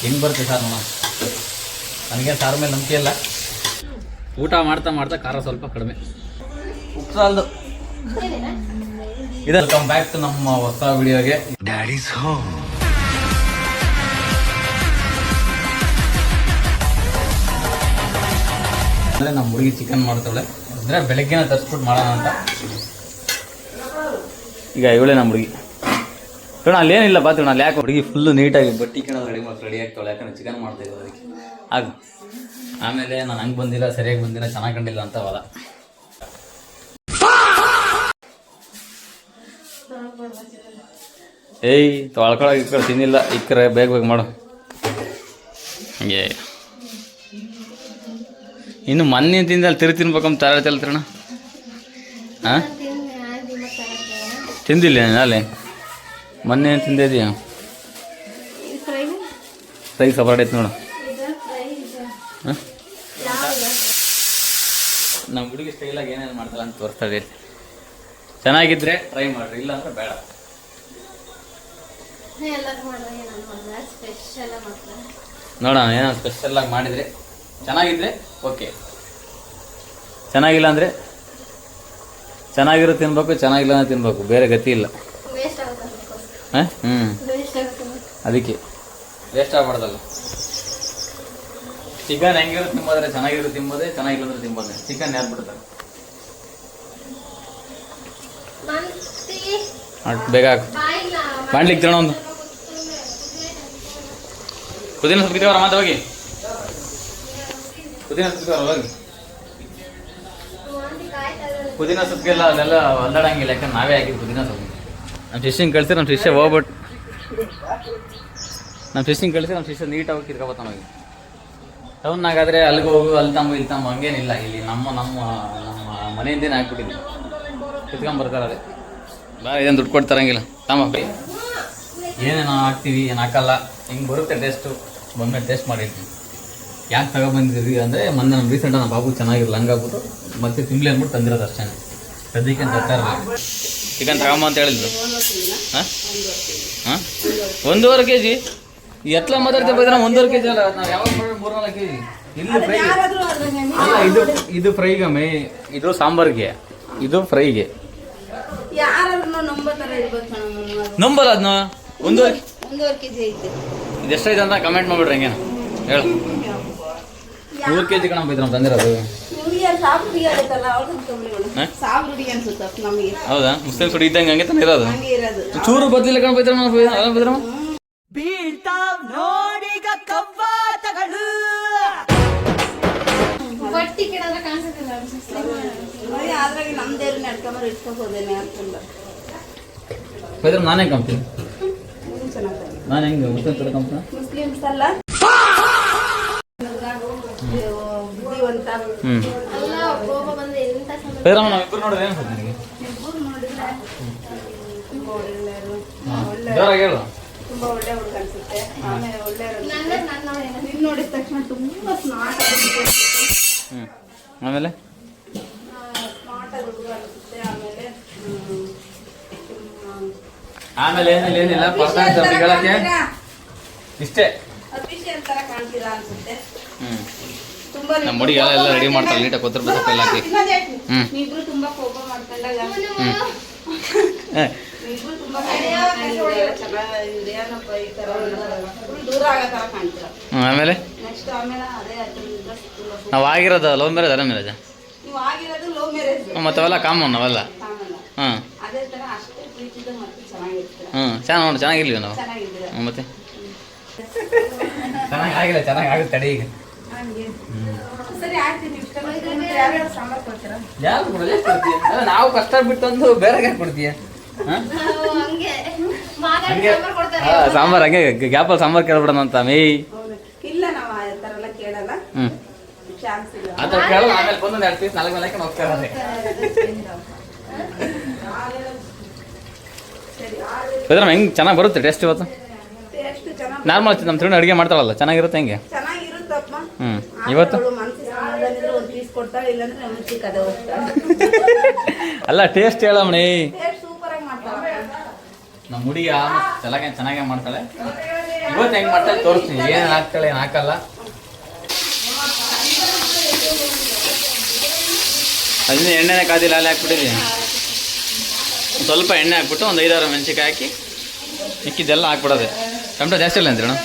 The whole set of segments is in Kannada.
ಹೆಂಗ್ ಬರುತ್ತೆ ಸರ್ ನೋಡ. ನನಗೆ ಸಾರ ಮೇಲೆ ನಂಬಿಕೆ ಇಲ್ಲ. ಊಟ ಮಾಡ್ತಾ ಮಾಡ್ತಾ ಖಾರ ಸ್ವಲ್ಪ ಕಡಿಮೆ. ಉಪ್ಸಾಲ್ದು ಇದು. ವೆಲ್ಕಮ್ ಬ್ಯಾಕ್ ಟು ನಮ್ಮ ಹೊಸ ವಿಡಿಯೋಗೆ. Daddies home. ಅಂದರೆ ನಮ್ಮ ಹುಡುಗಿ ಚಿಕನ್ ಮಾಡ್ತಾಳೆ. ಅಂದರೆ ಬೆಳಗ್ಗೆನ ತರಿಸ್ಬಿಟ್ಟು ಮಾಡೋಣ ಅಂತ. ಈಗ ಇವಳೇ ನಮ್ಮ ಹುಡುಗಿ. ಕಣ ಅಲ್ಲೇನಿಲ್ಲ ಬಾತು ಅಲ್ಲಿ ಯಾಕೆ ಹುಡುಗಿ ಫುಲ್ಲು ನೀಟಾಗಿ ಬಟ್ಟೆ ಕಣೋದು ರೆಡಿ ಆಗ್ತಾಳೆ. ಯಾಕಂದ್ರೆ ಚಿಕನ್ ಮಾಡ್ತಾ ಇರೋದು ಅದಕ್ಕೆ ಆಗ. ಆಮೇಲೆ ನಾನು ಹಂಗೆ ಬಂದಿಲ್ಲ, ಸರಿಯಾಗಿ ಬಂದಿಲ್ಲ, ಚೆನ್ನಾಗಿ ಕಂಡಿಲ್ಲ ಅಂತ ವಾದ. ಏಯ್ ತೊಳ್ಕೊಳಗೆ ಇಕ್ಕಡೆ ತಿನ್ನಿಲ್ಲ, ಇಕ್ಕರೆ ಬೇಗ ಬೇಗ ಮಾಡು. ಹಂಗೆ ಇನ್ನು ಮೊನ್ನೆ ತಿಂದಲ್ಲಿ ತಿನ್ಬೇಕಂತ ತರ ತಲ್ತ್ರಣ. ಹಾಂ ತಿಂದಿಲ್ಲ ನಾಳೆ ಮೊನ್ನೆ ತಿಂದಿದೆಯಾ? ಫ್ರೈ ಸಪರೇಟ್ ಐತೆ ನೋಡು. ಹಾಂ ನಮ್ಮ ಹುಡುಗಿ ಸ್ಟೈಲಾಗಿ ಏನೇನು ಮಾಡ್ತಾಳೆ ಅಂತ ತೋರಿಸ್ತಾಳೆ. ಚೆನ್ನಾಗಿದ್ರೆ ಟ್ರೈ ಮಾಡಿರಿ, ಇಲ್ಲ ಅಂದ್ರೆ ಬೇಡ. ನೋಡೋಣ ಏನೋ ಸ್ಪೆಷಲಾಗಿ ಮಾಡಿದರೆ ಚೆನ್ನಾಗಿದ್ರೆ ಓಕೆ, ಚೆನ್ನಾಗಿಲ್ಲ ಅಂದರೆ ಚೆನ್ನಾಗಿರೋ ತಿನ್ಬೇಕು, ಚೆನ್ನಾಗಿಲ್ಲ ಅಂದ್ರೆ ತಿನ್ಬೇಕು, ಬೇರೆ ಗತಿ ಇಲ್ಲ. ಹಾಂ ಅದಕ್ಕೆ ವೇಸ್ಟ್ ಆಗಬಾರ್ದಲ್ಲ. ಚಿಕನ್ ಹೆಂಗಿರೋ ತಿಂಬೋದ್ರೆ ಚೆನ್ನಾಗಿರೋ ತಿಂಬೋದೆ, ಚೆನ್ನಾಗಿಲ್ಲ ಅಂದ್ರೆ ತಿಂಬೋದೆ. ಚಿಕನ್ ಯಾರು ಬಿಡ್ತಾರೆ? ಬೇಗ ಹಾಕು. ಮಾಡ್ಲಿಕ್ಕೆ ತಿನ್ನೋ ಒಂದು ಪುದೀನ ಸೊಪ್ಪು ಕಿತ್ತವರ ಮಾತು ಹೋಗಿ. ಪುದೀನ ಸೊಪ್ಪು ಹೋಗಿ. ಪುದೀನ ಸೊಪ್ಪಿಗೆಲ್ಲ ಅದೆಲ್ಲ ಹೊಂದಾಡಂಗಿಲ್ಲ, ಯಾಕಂದ್ರೆ ನಾವೇ ಹಾಕಿದ್ದು ಪುದೀನ ಸೊಪ್ಪು. ನಮ್ಮ ಫಿಶಿಂಗ್ ಕಳಿಸಿ ನಮ್ಮ ಶಿಷ್ಯ ಹೋಗ್ಬಿಟ್ಟು ನಮ್ಮ ಶಿಷ್ಯ ನೀಟಾಗಿ ಕಿತ್ಕೊಬತ್ತಾನ ಹೋಗಿ. ಟೌನ್ನಾಗಾದರೆ ಅಲ್ಲಿಗೆ ಹೋಗು, ಅಲ್ಲಿ ತಮ್ಮ ಇಲ್ಲಿ ತಮ್ಮ ಹಂಗೇನಿಲ್ಲ. ಇಲ್ಲಿ ನಮ್ಮ ನಮ್ಮ ನಮ್ಮ ಮನೆಯಿಂದೇನೆ ಹಾಕ್ಬಿಟ್ಟಿದ್ವಿ, ಕಿತ್ಕೊಂಬರ್ತಾರೆ. ಅದೇ ಬಾ, ಏನು ದುಡ್ಡು ಕೊಡ್ತಾರಂಗಿಲ್ಲ. ತಮ್ಮ ಏನೇನು ಹಾಕ್ತೀವಿ, ಏನು ಹಾಕಲ್ಲ, ಹಿಂಗೆ ಬರುತ್ತೆ ಟೇಸ್ಟು. ಬಂದ್ಮೇಲೆ ಟೇಸ್ಟ್ ಮಾಡಿರ್ತೀವಿ. ಯಾಕೆ ತಗೊಬಂದಿದ್ದೀವಿ ಅಂದರೆ ಮೊನ್ನೆ ನಮ್ಮ ರೀಸೆಂಟಾಗಿ ನಮ್ಮ ಬಾಬು ಚೆನ್ನಾಗಿರಲ್ಲ, ಹಂಗಾಗ್ಬಿಟ್ಟು ಮತ್ತೆ ತಿನ್ಲಿ ಅಂದ್ಬಿಟ್ಟು ತಂದಿರೋದು ಅಷ್ಟೇ. ಸದ್ಯಕ್ಕೆ ತರ್ತಾ ಇರಲಿಲ್ಲ. ಚಿಕನ್ ತಗೊಂಬ ಅಂತ ಹೇಳಿದ್ರು. ಹಾಂ ಹಾಂ 1.5 kg ಎತ್ಲ ಮಾತಾಡ್ತಾ ಬಂದ್ರೆ 1.5 kg ಅಲ್ಲ. ನಾವು ಯಾವಾಗ 3-4 kg ಇಲ್ಲಿ ಫ್ರೈ ಅಲ್ಲ. ಇದು ಫ್ರೈಗೆ ಮೇ, ಇದು ಸಾಂಬಾರಿಗೆ, ಇದು ಫ್ರೈಗೆ. ನಂಬಲ್ಲ ಅದನ್ನ. 1.5 kg ಐತೆ. ಇದು ಎಷ್ಟೈತೆ ಅಂತ ಕಮೆಂಟ್ ಮಾಡ್ಬಿಡ್ರಿ. ಹಂಗೇನು ಹೇಳು. 3 kg ಕಣ ಬೈದ್ರೆ ನಾವು ತಂದಿರೋದು. ಹೌದಾ? ಮುಸ್ಲಿಮ್ಸ್ ಹುಡುಗಿ ಇದ್ದಂಗೆ ಹಂಗೆ ತಾನೆ ಇರೋದು. ಚೂರು ಬದ್ಲಿಲ್ಲ ಕಣ ಬೈದ್ರೆ ಬೈದ್ರ ಬೈದ್ರ ನಾನೇ ಕಂಪ್ತೀನಿ. ನಾನು ಹೆಂಗೆ ಮುಸ್ಲಿಮ್ಸ್ ಕಡೆ ಕಂಪ್ನ? ಮುಸ್ಲಿಮ್ಸ್ ಅಲ್ಲ, ನಾವಿಬ್ಬರು ನೋಡಿದ್ರೆ ಏನು ನನಗೆ ಜೋರಾಗಿ ಹೇಳು. ತುಂಬಾ ಒಳ್ಳೆ ಹುಡುಗ ಅನ್ಸುತ್ತೆ. ಆಮೇಲೆ ಒಳ್ಳೆ ನೋಡಿದ ತಕ್ಷಣ ತುಂಬಾ ಸ್ಮಾರ್ಟ್ ಆಗುತ್ತೆ. ಆಮೇಲೆ ಸ್ಮಾರ್ಟ್ ಆಗಿ ಹುಡುಗ ಅನ್ಸುತ್ತೆ. ಆಮೇಲೆ ಏನಿಲ್ಲ ಪರ್ಸನಲ್ ಹೇಳಕ್ಕೆ ಇಷ್ಟೇ. ಅಫಿಷಿಯಲ್ ತರ ಕಾಣ್ತೀರಾ ಅನ್ಸುತ್ತೆ. ನಮ್ಮ ಹುಡುಗಿ ಎಲ್ಲ ರೆಡಿ ಮಾಡ್ತಾರೆ ನೀಟಾಗಿ ಕೊತ್ತಂಬರಿ ಸೊಪ್ಪು ಎಲ್ಲ ಹಾಕಿ. ನೀವಿಬ್ರು ತುಂಬಾ ಕೋಪ ಮಾಡ್ಕೊಂಡಾಗ ಆಮೇಲೆ ನಾವು ಆಗಿರೋದು ಲವ್ ಮ್ಯಾರೇಜ್, ಅರೇಂಜ್ ಮ್ಯಾರೇಜ್? ಮತ್ತೆ ಅವೆಲ್ಲ ಕಾಮನ್ ನಾವೆಲ್ಲ. ಹಾಂ ಚೆನ್ನಾಗಿ ಚೆನ್ನಾಗಿರ್ಲಿಲ್ಲ ನಾವು. ಮತ್ತೆ ಚೆನ್ನಾಗಿಲ್ಲ, ಚೆನ್ನಾಗುತ್ತೆ ತಡಿ. ಈಗ ಯಾರು ಕೊಡೋದು? ನಾವು ಕಷ್ಟ ಬಿಟ್ಟಂದು ಬೇರೆ ಯಾಕೆ ಕೊಡ್ತೀಯ? ಸಾಂಬಾರ್ ಹಂಗೆ ಗ್ಯಾಪಲ್ಲಿ ಸಾಂಬಾರ್ ಕೇಳ್ಬಿಡೋಣ ಅಂತ ಮೇ. ಆ ಥರ ಕೇಳೋದು. ಆಮೇಲೆ ಬಂದೊಂದು 2 ಪೀಸ್ 4 ಮೇಲೆ ಹಾಕೊಂಡು ಹೋಗ್ತಾರೆ. ಹೆಂಗೆ ಚೆನ್ನಾಗಿ ಬರುತ್ತೆ ಟೇಸ್ಟ್? ಇವತ್ತು ನಾರ್ಮಲ್ ನಮ್ಮ ತಿರುಗಿ ಅಡುಗೆ ಮಾಡ್ತಾಳಲ್ಲ, ಚೆನ್ನಾಗಿರುತ್ತೆ. ಹೆಂಗೆ ಇವತ್ತು ಅಲ್ಲ ಟೇಸ್ಟ್ ಹೇಳಮ್ಮಣಿ. ನಮ್ಮ ಹುಡುಗಿ ಚೆನ್ನಾಗೇ ಮಾಡ್ತಾಳೆ. ಇವತ್ತು ಹೆಂಗೆ ಮಾಡ್ತಾಳೆ ತೋರಿಸ್ತೀನಿ, ಏನು ಹಾಕ್ತಾಳೆ ಏನು ಹಾಕಲ್ಲ. ಅದನ್ನ ಎಣ್ಣೆನೇ ಕಾದಿಲ್ಲ, ಅಲ್ಲಿ ಹಾಕ್ಬಿಟ್ಟಿದ್ದೀನಿ. ಸ್ವಲ್ಪ ಎಣ್ಣೆ ಹಾಕ್ಬಿಟ್ಟು ಒಂದು 5-6 ಮೆಣಸಿನ್ಕಾಯಿ ಹಾಕಿ ಮಿಕ್ಕಿದ್ದೆಲ್ಲ ಹಾಕ್ಬಿಡೋದೆ. ಟೊಮೆಟೊ ಜಾಸ್ತಿ ಇಲ್ಲ ಅಂತೀರಣ್ಣ?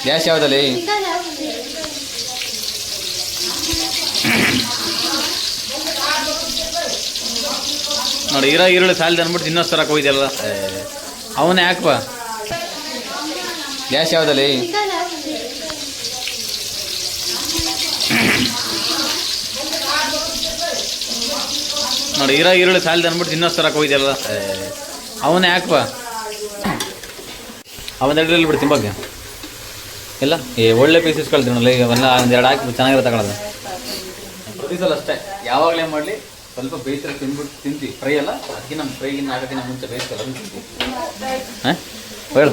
ಗ್ಯಾಸ್ ಯಾವುದಲ್ಲಿ? ನೋಡಿ ಈರುಳ್ಳಿ ಸಾಲದ ಅಂದ್ಬಿಟ್ಟು ಇನ್ನೊಂದು ತರಕ್ಕೆ ಹೋಗಿದೆಯಲ್ಲ, ಅವನ್ನೇ ಹಾಕ್ಬಾ. ಗ್ಯಾಸ್ ಯಾವುದಲ್ಲಿ? ನೋಡಿ ಈರುಳ್ಳಿ ಸಾಲದ ಅಂದ್ಬಿಟ್ಟು ಇನ್ನೊಂದು ತರಕ್ಕೆ ಹೋಗಿದೆಯಲ್ಲ, ಅವನ್ನೇ ಹಾಕ್ಬಾ. ಅವನ್ನೆರಡರಲ್ಲಿ ಬಿಡ್ತೀನಿ ಬಗ್ಗೆ ಇಲ್ಲ. ಒಳ್ಳೆ ಪೀಸ್ ಇಸ್ಕೊಳ್ತೀನಲ್ಲ, ಈಗ ಅವೆಲ್ಲ ಒಂದೆರಡು ಹಾಕಿ ಚೆನ್ನಾಗಿರೋ ತಗೊಳ್ಳೋದು. ಪ್ರತಿ ಸಲ ಅಷ್ಟೇ, ಯಾವಾಗಲೇ ಮಾಡಲಿ ಸ್ವಲ್ಪ ಬೇಯಿಸಿದ್ರೆ ತಿಂದ್ಬಿಟ್ಟು ತಿಂತೀವಿ. ಫ್ರೈ ಅಲ್ಲ, ಅದಕ್ಕೆ ನಮ್ಮ ಫ್ರೈಗಿನ್ನ ಆಗೋಕ್ಕಿಂತ ಮುಂಚೆ ಬೇಯಿಸ್ಕೊಳ್ಳ ತಿಂತೀವಿ. ಹಾಂ ಹೇಳು.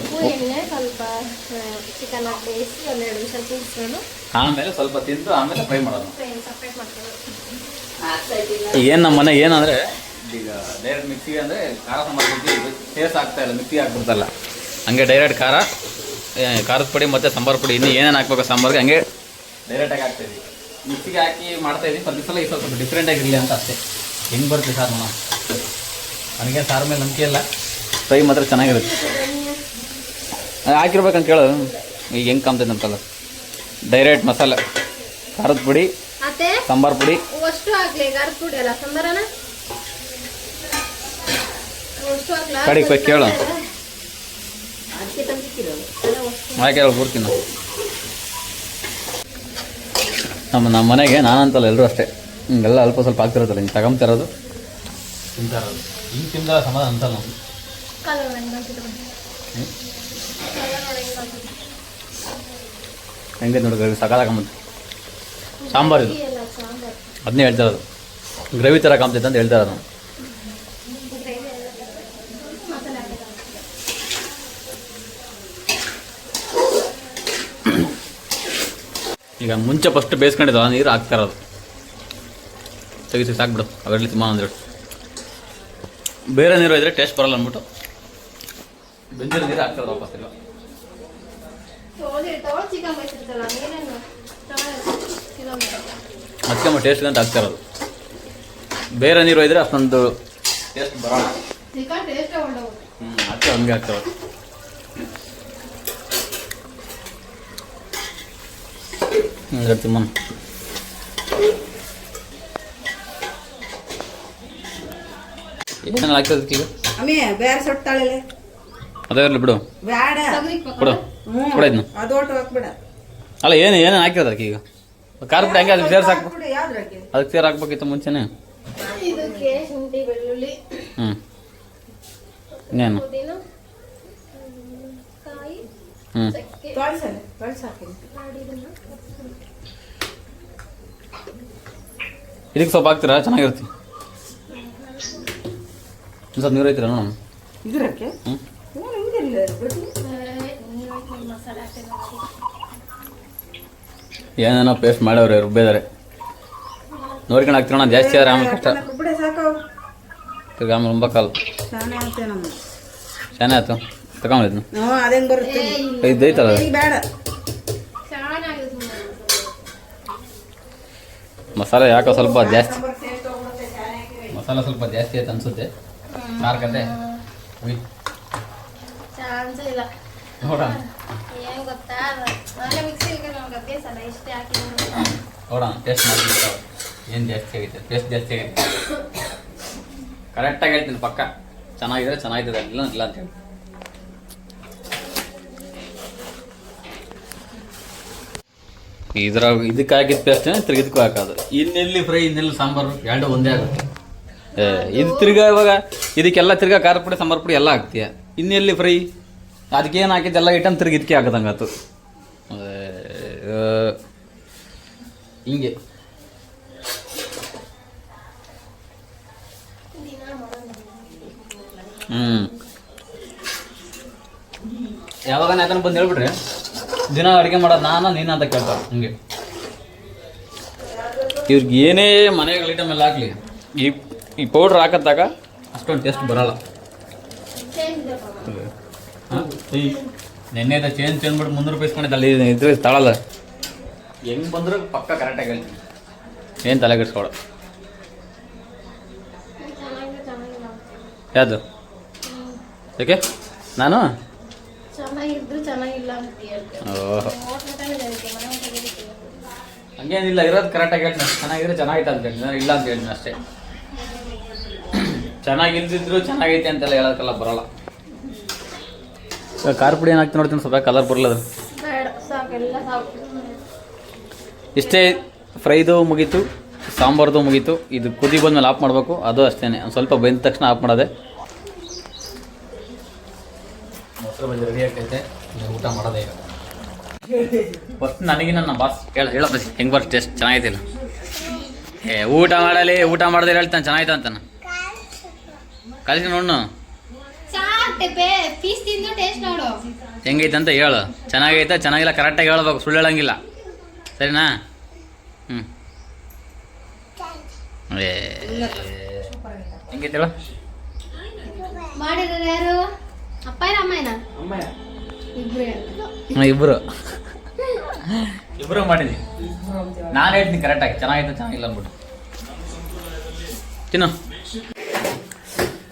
ಆಮೇಲೆ ಸ್ವಲ್ಪ ತಿಂದು ಆಮೇಲೆ ಫ್ರೈ ಮಾಡೋದು. ಏನು ನಮ್ಮ ಮನೆಗೆ ಏನಂದರೆ, ಈಗ ಡೈರೆಕ್ಟ್ ಮಿಕ್ಸಿಗೆ ಅಂದರೆ ಖಾರ ಸಾಂಬಾರು ಟೇಸ್ಟ್ ಆಗ್ತಾ ಇಲ್ಲ, ಮಿಕ್ಸಿಗೆ ಹಾಕ್ಬಿಡ್ತಲ್ಲ. ಹಂಗೆ ಡೈರೆಕ್ಟ್ ಖಾರದ ಪುಡಿ ಮತ್ತು ಸಾಂಬಾರು ಪುಡಿ ಇನ್ನೂ ಏನೇನು ಹಾಕ್ಬೇಕು ಸಾಂಬಾರಿಗೆ ಹಂಗೆ ಡೈರೆಕ್ಟಾಗಿ ಹಾಕ್ತಾಯಿದ್ವಿ. ಮಿಕ್ಸಿಗೆ ಹಾಕಿ ಮಾಡ್ತಾಯಿದ್ವಿ. ಸ್ವಲ್ಪ ಸಲ ಈ ಸ್ವಲ್ಪ ಡಿಫ್ರೆಂಟಾಗಿರಲಿ ಅಂತ ಅಷ್ಟೇ. ಹೆಂಗೆ ಬರ್ತೀವಿ ಸಾರು ಮಾಡೋಣ, ನನಗೆ ಸಾರು ಮೇಲೆ ನಂಬಿಕೆ ಇಲ್ಲ. ಫ್ರೈ ಮಾತ್ರ ಚೆನ್ನಾಗಿರುತ್ತೆ. ಅದು ಹಾಕಿರ್ಬೇಕಂತ ಕೇಳೋದು. ಈಗ ಹೆಂಗೆ ಕಾಮ್ತೈತೆ ಅಂತಲ್ಲ, ಡೈರೆಕ್ಟ್ ಮಸಾಲೆ ಖಾರದ ಪುಡಿ ಸಾಂಬಾರು ಪುಡಿ ಕಡಿಗೆ ಹೋಗಿ ಕೇಳು. ಹಾಕಿ ಕೂರ್ತೀನಿ ನಮ್ಮ ಮನೆಗೆ. ನಾನಂತಲ್ಲ, ಎಲ್ಲರೂ ಅಷ್ಟೇ. ಹಿಂಗೆಲ್ಲ ಅಲ್ಪ ಸ್ವಲ್ಪ ಆಗ್ತಿರೋದಲ್ಲ, ಹಿಂಗೆ ತಗೊಂತಿರೋದು ತಿಂತಾರೋದು. ಹಿಂಗೆ ತಿಂದ ಸಮಾಧಾನ ಅಂತಲ್ಲ ನಾವು. ಹೆಂಗೆ ನೋಡಿ ಸಕಾಲಾಗಂಬಂತು ಸಾಂಬಾರು ಇದು. ಅದನ್ನೇ ಹೇಳ್ತಾರದು, ಗ್ರೇವಿ ಥರ ಕಾಮ್ತೈತೆ ಅಂತ ಹೇಳ್ತಾರೆ ನಾವು. ಈಗ ಮುಂಚೆ ಫಸ್ಟ್ ಬೇಯಿಸ್ಕೊಂಡಿದ್ದು ನೀರು ಹಾಕ್ತಾರದು. ತೆಗಿಸಿ ಸಾಕ್ಬಿಡು, ಅವೆರಲಿ ತುಂಬ ಅಂದ್ಬಿಟ್ಟು. ಬೇರೆ ನೀರು ಇದ್ದರೆ ಟೇಸ್ಟ್ ಬರಲ್ಲ ಅಂದ್ಬಿಟ್ಟು ಬೆಂಜಿನ ನೀರು ಹಾಕ್ತಾರದು ವಾಪಸ್. ಇಲ್ಲ ಅದಕ್ಕೆ ಟೇಸ್ಟ್ ಅಂತ ಹಾಕ್ತಾರದು. ಬೇರೆ ನೀರು ಇದ್ದರೆ ಅಷ್ಟೊಂದು ಟೇಸ್ಟ್ ಬರೋಲ್ಲ. ಅದಕ್ಕೆ ಹಂಗೆ ಆಗ್ತಾರದು. ತಿಮ್ಮನ್ ಏನೇನು ಆಗ್ತದಕ್ಕೆ ಈಗ? ಅದೇ ಇರಲಿ ಬಿಡು, ಬಿಡು ಬಿಡ ಇದನ್ನ. ಅಲ್ಲ ಏನೇನು ಹಾಕಿರೋದು ಅದಕ್ಕೆ ಈಗ? ಖಾರ ಪುಡಿ ಹಂಗೆ ಅದಕ್ಕೆ ಸೇರ್ಸಿ ಹಾಕ್ಬೇಕು. ಅದಕ್ಕೆ ಸೇರು ಹಾಕ್ಬೇಕಿತ್ತು ಮುಂಚೆನೆ. ಇನ್ನೇನು? ಇದಕ್ಕೆ ಸ್ವಲ್ಪ ಹಾಕ್ತೀರಾ? ಚೆನ್ನಾಗಿರುತ್ತೆ. ಸ್ವಲ್ಪ ನೀರು ಐತಿರ ನೋಡಮ್ಮ. ಏನೇನೋ ಪೇಸ್ಟ್ ಮಾಡವ್ರೆ, ರುಬ್ಬಿದ್ದಾರೆ. ನೋಡ್ಕೊಂಡು ಹಾಕ್ತಿರೋಣ. ಜಾಸ್ತಿ ಆದ್ರೆ ಆಮೇಲೆ ಕಷ್ಟ. ತಿರ್ಗಿ ಆಮೇಲೆ ರುಬ್ಬಕ್ಕಲ್ಲ. ಶಾನೆ ಆಯ್ತು, ತಗೊಂಡಿದ್ನು ಇದೈತಲ್ಲ. ಮಸಾಲೆ ಯಾಕೋ ಸ್ವಲ್ಪ ಜಾಸ್ತಿ, ಮಸಾಲೆ ಸ್ವಲ್ಪ ಜಾಸ್ತಿ ಆಯ್ತು ಅನ್ಸುತ್ತೆ. ಮಾರ್ಕತೆ ನೋಡೋಣ ನೋಡೋಣ ಟೇಸ್ಟ್ ಮಾಡ್ಬಿಡ್ತಾವೆ. ಏನು ಜಾಸ್ತಿ ಆಗೈತೆ, ಟೇಸ್ಟ್ ಜಾಸ್ತಿ ಆಗೈತೆ. ಕರೆಕ್ಟಾಗಿ ಹೇಳ್ತೀನಿ ಪಕ್ಕ. ಚೆನ್ನಾಗಿದ್ರೆ ಚೆನ್ನಾಗಿರ್ತದೆ, ಇಲ್ಲ ಇಲ್ಲ ಅಂತ ಹೇಳಿ. ಇದಕ್ಕೆ ಹಾಕಿದ ಪೇಸ್ಟ್ ತಿರ್ಗಿ ಇದಕ್ಕೂ ಹಾಕೋದು. ಇನ್ನೆಲ್ಲಿ ಫ್ರೈ, ಇನ್ನೆಲ್ಲಿ ಸಾಂಬಾರು, ಎರಡು ಒಂದೇ ಆಗುತ್ತೆ. ಇದು ತಿರ್ಗಾ ಇವಾಗ ಇದಕ್ಕೆಲ್ಲ ತಿರ್ಗಾ ಖಾರ ಪುಡಿ ಸಾಂಬಾರು ಪುಡಿ ಎಲ್ಲ ಹಾಕ್ತೀಯ. ಇನ್ನೆಲ್ಲಿ ಫ್ರೈ, ಅದಕ್ಕೇನು ಹಾಕಿದ್ದೆಲ್ಲ ಐಟಮ್ ತಿರ್ಗಿ ಇದಕ್ಕೆ ಹಾಕೋದಂಗಾತು. ಹಿಂಗೆ ಯಾವಾಗ ಯಾಕಂದ್ರೆ ಬಂದು ಹೇಳ್ಬಿಟ್ರೆ ದಿನ ಅಡುಗೆ ಮಾಡೋದು ನಾನು ನೀನು ಅಂತ ಕೇಳ್ತಾರೆ. ಹಂಗೆ ಇವ್ರಿಗೆ ಏನೇ ಮನೆಗಳ ಐಟಮ್ ಎಲ್ಲ ಹಾಕ್ಲಿ, ಈ ಪೌಡ್ರ್ ಹಾಕತ್ತಾಗ ಅಷ್ಟೊಂದು ಟೇಸ್ಟ್ ಬರೋಲ್ಲ. ನೆನ್ನೆದ ಚೇಂಜ್ ಬಿಟ್ಟು 300 ರೂಪಾಯಿ ಇಸ್ಕೊಂಡಿದ್ದ ಅಲ್ಲಿ ಇದ್ರೆ ತಳಲ್ಲ ಹೆಂಗೆ ಬಂದರೂ ಪಕ್ಕ ಕರೆಕ್ಟಾಗಿ ಹೇಳ್ತೀನಿ ಏನು ತಲೆ ಕೆಡಿಸ್ಕೊಳ ಯಾವುದು ಯಾಕೆ ನಾನು ಓಹೋ ಹಂಗೇನಿಲ್ಲ ಇರೋದು ಕರೆಕ್ಟಾಗಿ ಹೇಳ್ತೀನಿ ಚೆನ್ನಾಗಿದ್ರೆ ಚೆನ್ನಾಗಿತ್ತು ಅಂತ ಹೇಳ್ತೀನಿ ಇಲ್ಲ ಅಂತ ಹೇಳ್ತೀನಿ ಅಷ್ಟೇ ಚೆನ್ನಾಗಿಲ್ದಿದ್ರು ಚೆನ್ನಾಗೈತೆ ಅಂತೆಲ್ಲ ಹೇಳೋದಕ್ಕೆಲ್ಲ ಬರೋಲ್ಲ ಖಾರ ಪುಡಿ ಏನಾಗ್ತಿ ನೋಡ್ತೀನಿ ಸ್ವಲ್ಪ ಕಲರ್ ಬರಲ್ಲ ಅದು ಇಷ್ಟೇ ಫ್ರೈದು ಮುಗೀತು ಸಾಂಬಾರ್ದು ಮುಗೀತು ಇದು ಕುದಿ ಬಂದ್ಮೇಲೆ ಆಫ್ ಮಾಡಬೇಕು ಅದು ಅಷ್ಟೇ ಸ್ವಲ್ಪ ಬೆಂದ ತಕ್ಷಣ ಆಫ್ ಮಾಡೋದೆ ಮೊಸರು ಬಜ್ಜಿ ರೆಡಿ ಆಗ್ತೈತೆ ಊಟ ಮಾಡೋದೇ ಈಗ ಫಸ್ಟ್ ನನಗೆ ನನ್ನ ಬಾಸ್ ಹೇಳ ಬಸ್ ಹೆಂಗೆ ಬರ್ಸ್ ಟೇಸ್ಟ್ ಚೆನ್ನಾಗೈತಿಲ್ಲ ಊಟ ಮಾಡಲಿ ಊಟ ಮಾಡಿದ್ರೆ ಹೇಳ್ತಾನೆ ಚೆನ್ನಾಯ್ತು ಅಂತಾನೆ ಕಲಿಸಿ ನೋಡು ಹೆಂಗೈತೆ ಅಂತ ಹೇಳು ಚೆನ್ನಾಗೈತೆ ಚೆನ್ನಾಗಿಲ್ಲ ಕರೆಕ್ಟಾಗಿ ಹೇಳ್ಬೇಕು ಸುಳ್ಳು ಹೇಳಂಗಿಲ್ಲ ಸರಿನಾ ಹ್ಞೂ ಹೆಂಗೈತೆ ಹೇಳು ಇಬ್ಬರು ಮಾಡಿದ್ವಿ ನಾನು ಹೇಳ್ತೀನಿ ಕರೆಕ್ಟಾಗಿ ಚೆನ್ನಾಗೈತೆ ಚೆನ್ನಾಗಿಲ್ಲ ಅಂದ್ಬಿಟ್ಟು ತಿನ್ನು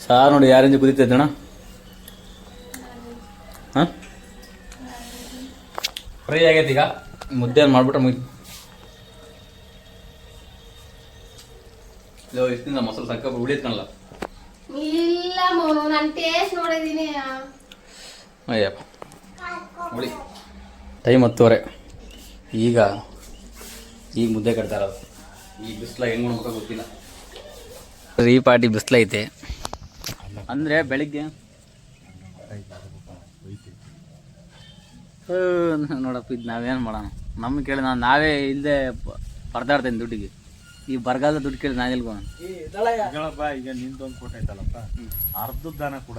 ಸಾರು ನೋಡಿ ಯಾರಿಂದ ಕುದೀತೈತೆ ಅಣ್ಣ ಹಾಂ ಫ್ರೈ ಆಗೈತೆ ಈಗ ಮುದ್ದೆ ಮಾಡ್ಬಿಟ್ರೆ ಮುಗಿತು ಇಷ್ಟಿಂದ ಮೊಸರು ಸಾಕ ಉಳಿದ್ಕಣಲ್ಲ ಇಲ್ಲ ನಾನು ಟೇಸ್ಟ್ ನೋಡಿದ್ದೀನಿ ಅಯ್ಯಪ್ಪ ಉಳಿ ಟೈಮ್ 10:30 ಈಗ ಮುದ್ದೆ ಕಟ್ತಾ ಇರೋದು ಈ ಬಿಸಿಲ ಹೆಂಗೆ ನೋಡ್ಬೇಕು ಗೊತ್ತಿಲ್ಲ ಈ ಪಾರ್ಟಿ ಬಿಸಿಲೈತೆ ಅಂದರೆ ಬೆಳಿಗ್ಗೆ ನೋಡಪ್ಪ ಇದು ನಾವೇನು ಮಾಡೋಣ ನಮ್ಗೆ ಕೇಳಿ ನಾವೇ ಇಲ್ಲದೆ ಪರದಾಡ್ತೇನೆ ದುಡ್ಡಿಗೆ ಈ ಬರಗಾಲದ ದುಡ್ಡು ಕೇಳಿ ನಾನು ಎಲ್ಗೋಣ ಈಗ ನಿಂದೊಂದು ಕೋಟೆ ಐತಲ್ಲಪ್ಪ ಅರ್ಧದ ದಾನ ಕೂಡ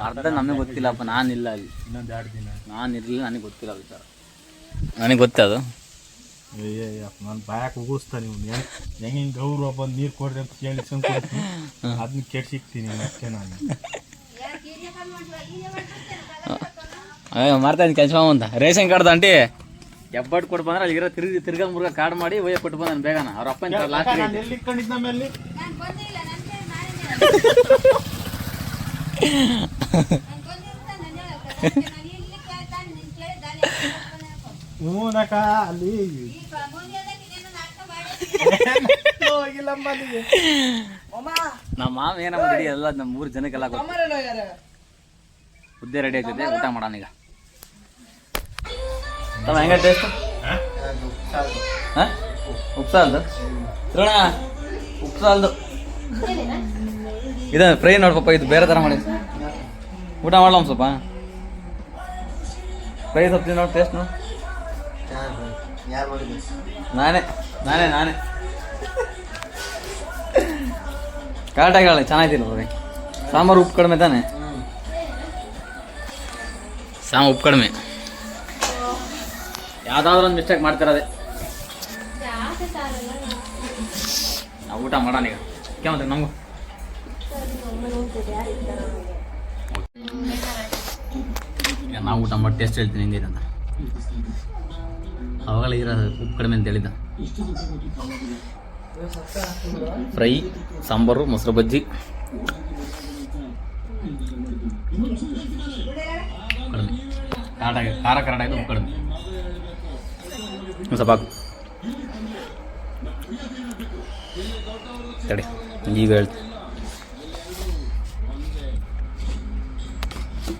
ಅರ್ಧ ನಮಗೆ ಗೊತ್ತಿಲ್ಲಪ್ಪ ನಾನಿಲ್ಲ ಅಲ್ಲಿ ಇನ್ನೊಂದು 2 ದಿನ ನಾನು ಇರಲಿಲ್ಲ ನನಗೆ ಗೊತ್ತಿಲ್ಲ ವಿಚಾರ ನನಗೆ ಗೊತ್ತೇ ಅದು ನಾನು ಬಾಯಾಕೆ ಉಗಿಸ್ತಾನೆ ನೀವು ಹೆಂಗೆ ಗೌರವ ಬಂದು ನೀರು ಕೊಡ್ರಿ ಅಂತ ಕೇಳಿ ಕೊಡ್ತೀನಿ ಅದನ್ನ ಕೆಡ್ಸಿಕ್ತೀನಿ ಅಷ್ಟೇ ನಾನು ಮಾಡ್ತಾ ಇದ್ದೀನಿ ಕೆಲಸ ಅಂತ ರೇಷನ್ ಕಾರ್ಡ್ ಅಂಟಿ ಎಬ್ಬಟ್ಟು ಕೊಟ್ಟು ಬಂದ್ರೆ ಅಲ್ಲಿರೋ ತಿರ್ಗಾ ಮುರ್ಗ ಕಾರ್ಡ್ ಮಾಡಿ ಒಯ್ಯ ಕೊಟ್ಟು ಬಂದಾನೆ ಬೇಗನ ಅವ್ರ ಅಪ್ಪನ ಲಾಸ್ಟ್ ಎಲ್ಲಿ ಇಟ್ಕೊಂಡಿದ್ದ ಮೇಲೆ ಹೂನಕ ಅಲ್ಲಿ ನಮ್ಮ ಮಾವ ಏನಮ್ಮ ರೆಡಿ ಎಲ್ಲ ನಮ್ಮ 3 ಜನಕ್ಕೆಲ್ಲ ಮುದ್ದೆ ರೆಡಿ ಆಗ್ತೈತೆ ಊಟ ಮಾಡೋಣ ಈಗ ತಮ್ಮ ಹೆಂಗ ಟೇಸ್ಟ್ ಹಾಂ ಉಪ್ಸಾಲ್ದು ತಿರೋಣ ಉಪ್ಸಾಲ್ದು ಇದು ಫ್ರೈ ನೋಡ್ಪಪ್ಪ ಇದು ಬೇರೆ ಥರ ಮಾಡಿ ಊಟ ಮಾಡಲಮ್ಮ ಸ್ವಲ್ಪ ಫ್ರೈ ಸ್ವಲ್ಪ ನೋಡಿ ಟೇಸ್ಟ್ ನೋಡಿ ನಾನೇ ಕರೆಕ್ಟಾಗಿ ಹೇಳಿ ಚೆನ್ನಾಗಿಲ್ಲ ಬರೀ ಸಾಂಬಾರು ಉಪ್ಪು ಕಡಿಮೆ ತಾನೆ ಉಪ್ಪು ಕಡಿಮೆ ಯಾವುದಾದ್ರೂ ಒಂದು ಮಿಸ್ಟೇಕ್ ಮಾಡ್ತಿರೋದೆ ನಾವು ಊಟ ಮಾಡೋಣ ಈಗ ಕೇಮಂತ ನಮಗೂ ಈಗ ನಾವು ಊಟ ಮಾಡಿ ಟೇಸ್ಟ್ ಹೇಳ್ತೀನಿ ಹಿಂಗೆ ಅಂತ ಅವಾಗಲೇ ಇರೋ ಉಪ್ಪು ಕಡಿಮೆ ಅಂತ ಹೇಳಿದ್ದ ಫ್ರೈ ಸಾಂಬಾರು ಮೊಸರು ಬಜ್ಜಿ ಕಡಿಮೆ ಖಾರ ಕರೆಕ್ಟಾಗಿ ಉಪ್ಪು ಕಡಿಮೆ ಸ್ವಲ್ಪ ತಡಿ ಈಗ ಹೇಳ್ತೀನಿ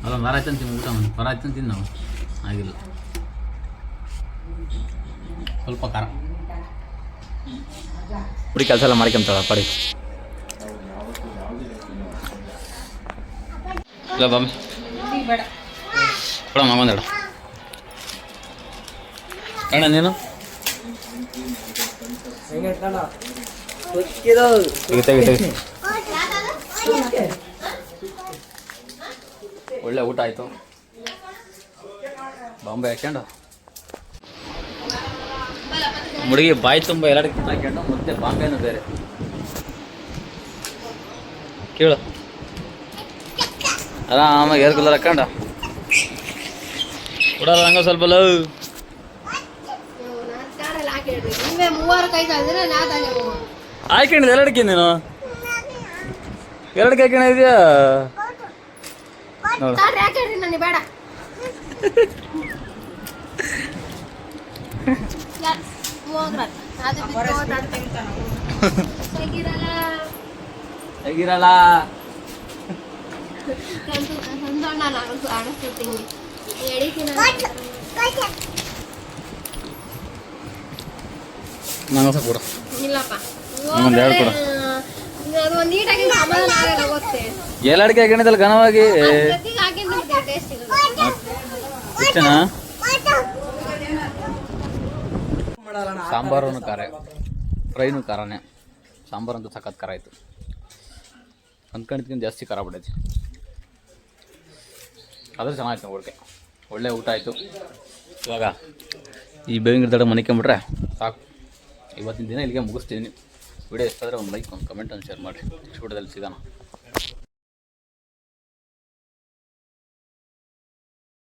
ಅಲ್ಲ ವಾರ ಆಯ್ತು ಅಂತೀನಿ ಊಟ ಮಾಡಿ ವಾರ ಆಯ್ತು ಅಂತೀನಿ ನಾವು ಆಗಿಲ್ಲ ಸ್ವಲ್ಪ ಖಾರ ಪುಡಿ ಕೆಲಸ ಎಲ್ಲ ಮಾಡ್ಕೊಂತಾಳ ಪಡಿ ಇಲ್ಲ ಬಾಮಿ ಕೊಡ ಮಗೊಂದೇಳ ಅಣ್ಣ ನೀನು ಒಳ್ಳೆ ಊಟ ಆಯಿತು ಬಾಂಬೆ ಹಾಕ್ಯಂಡು ಹುಡುಗಿ ಬಾಯಿ ತುಂಬ ಎರಡು ಹಾಕ್ಯಂಡು ಮತ್ತೆ ಬಾಂಬೆನೂ ಬೇರೆ ಕೇಳು ಆರಾಮಾಗಿ ಏರ್ ಕೂಲರ್ ಹಾಕೊಂಡ ಕೊಡಲ್ಲ ಹಂಗ ಸ್ವಲ್ಪ ಲವ್ ನೀವೇ ಮೂವರು ಕೈ ತಂದ್ರೆ ನಾ ತಂದೆ ಹಾಕೊಂಡಿದ್ದೆ ಎರಡಕ್ಕೆ ನೀನು ಎರಡಕ್ಕೆ ಹಾಕೊಂಡಿದ್ಯಾ ನೋಡು ಹಾಕಿಡ್ರಿ ನನಗೆ ಬೇಡ ಹೇಗಿರಲ್ಲ ನಂಗೆ ಸ್ವಲ್ಪ ಕೊಡು ಇಲ್ಲಪ್ಪ ಒಂದ್ ಎರಡು ಕೊಡು ಅದು ಒಂದು ನೀಟಾಗಿ ಸಮಾಧಾನ ಆಗಲ್ಲ ಗೊತ್ತೇ ಎಲ್ಲ ಅಡಿಕೆ ಹಾಕೊಂಡಿದ್ದಲ್ಲ ಘನವಾಗಿ ಟೇಸ್ಟ್ ಇಷ್ಟನಾ ಸಾಂಬಾರು ಖಾರ ಫ್ರೈನು ಖಾರನೇ ಸಾಂಬಾರು ಅಂತೂ ಸಖತ್ ಖಾರ ಆಯಿತು ಅಂದ್ಕೊಂಡಿದ್ಕಿಂತ ಜಾಸ್ತಿ ಖಾರ ಬಿಡೈತಿ ಆದ್ರೆ ಚೆನ್ನಾಗಿತ್ತು ಹೋಳಿಗೆ ಒಳ್ಳೆ ಊಟ ಆಯಿತು ಇವಾಗ ಈ ಬೇವಿನ ಗಿಡದ ಮನಿಕೊಂಬಿಟ್ರೆ ಸಾಕು ಇವತ್ತಿನ ದಿನ ಇಲ್ಲಿಗೆ ಮುಗಿಸ್ತಿದ್ದೀನಿ ವಿಡಿಯೋ ಇಷ್ಟ ಆದರೆ ಒಂದು ಲೈಕ್ ಒಂದು ಕಮೆಂಟ್ ಒಂದು ಶೇರ್ ಮಾಡಿರಿ ನೆಕ್ಸ್ಟ್ ವಿಡಿಯೋದಲ್ಲಿ ಸಿಗೋಣ